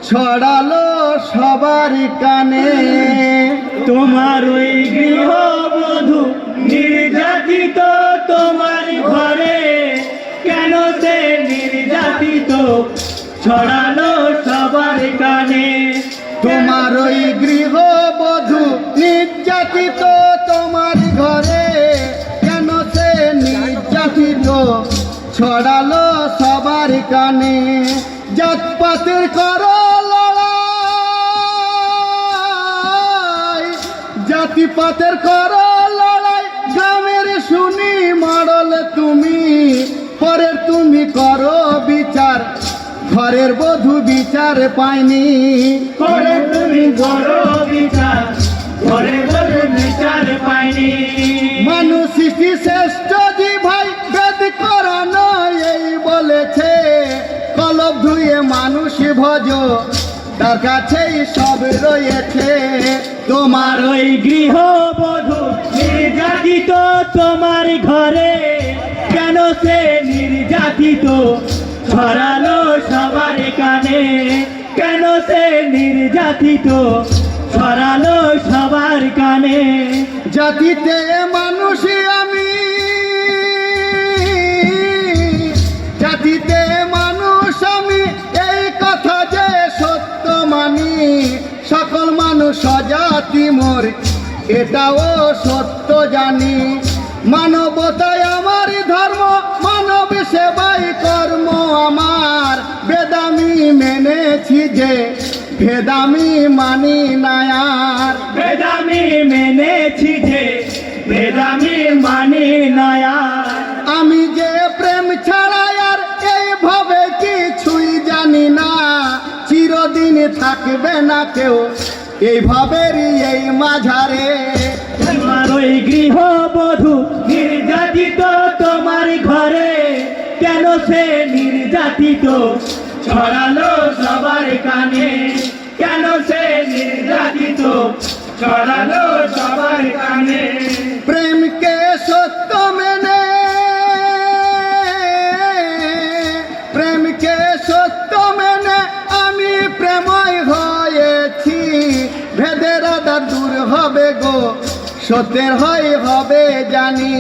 ছড়ালো সবার কানে। তোমার ওই গৃহবধূ নির্যাতিত তোমার ঘরে, কেন সে নির্যাতিত ছড়ালো সবার কানে। তোমার ওই গৃহবধূ নির্যাতিত তোমার ঘরে, কেন সে নির্যাতিত ছড়ালো সবার কানে। জাতপাতের করো লড়াই, জাতিপাতের করো লড়াই, গ্রামের শুনি মডল তুমি, পরের তুমি করো বিচার, ঘরের বধূ বিচার পায়নি। করে তুমি করো বিচার, ঘরে বধূ বিচার পায়নি। মানুষ সৃষ্টি শ্রেষ্ঠ জি ভাই, বেদ করানো এই বলেছে, কলব ধুয়ে মানুষ ভজ, তার কাছেই সব রয়েছে। তোমার ওই গৃহবধূ নির্যাতিত তোমার ঘরে, কেন সে নির্যাতিত ছড়ালো সবার কানে। কেন সে নির্যাতিত ছড়ালো সবার কানে। জাতিতে মানুষ আমি, জাতিতে মানুষ আমি, এই কথা যে সত্য মানি। সকল মানুষ জাতি মোর, এটাও সত্য জানি। মানবতাই আমার ধর্ম, মানব সেবাই কর্ম আমার। বেদামি মেনেছি যে, ভেদামি মানি না আর। বেদামি মেনেছি যে, বেদামি মানি না আর। আমি যে প্রেম ছাড়া আর এইভাবে কিছুই জানি না, চিরদিন থাকবে না কেউ এইভাবেরই এই মাঝারে। তোমার ওই গৃহবধূ নির্যাতিত তোমার ঘরে, কেন সে নির্যাতিত ছড়ালো সবার কানে। কেন সে নির্যাতিত ছড়ালো সবার কানে। প্রেমকে সত্য মেনে, প্রেমকে সত্য মেনে আমি প্রেময় হয়েছি। ভেদের আদা দূর হবে গো, সত্যের হয় হবে জানি।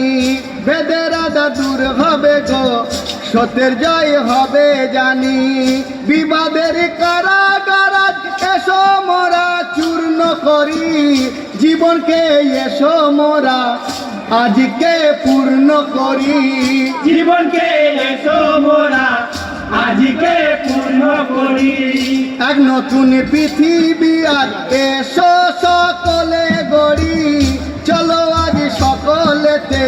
ভেদের আদা দূর হবে গো, সত্যের জয় হবে জানি। বিবাদের কারাগার এসো মোরা চূর্ণ করি, জীবনকে এসো মোরা আজকে পূর্ণ করি। জীবনকে এসো মোরা আজকে পূর্ণ করি। এক নতুন পৃথিবী আজ এসো সকলে গড়ি। চলো আজ সকলেতে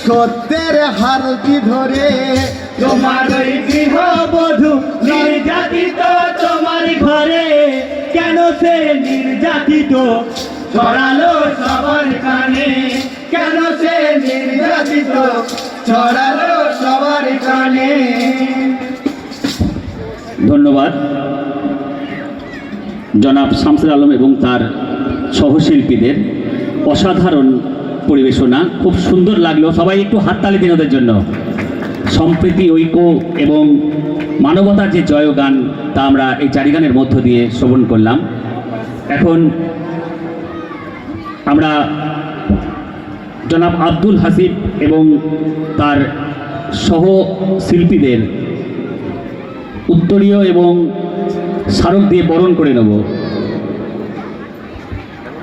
সত্যের হারতি ধরে। তোমার ওই গৃহবধূ নির্যাতিত তোমার ঘরে, কেন সে নির্যাতিত ছড়ালো সবার কানে। কেন সে নির্যাতিত ছড়ালো সবার কানে। ধন্যবাদ জনাব শামসুল আলম এবং তার সহশিল্পীদের অসাধারণ পরিবেশনা, খুব সুন্দর লাগলো। সবাই একটু হাততালি দিন ওদের জন্য। সম্প্রীতি, ঐক্য এবং মানবতার যে জয়গান, তা আমরা এই চারি গানের মধ্য দিয়ে শ্রবণ করলাম। এখন আমরা জনাব আব্দুল হাসিব এবং তার সহশিল্পীদের উত্তরীয় এবং স্মারক দিয়ে বরণ করে নেব।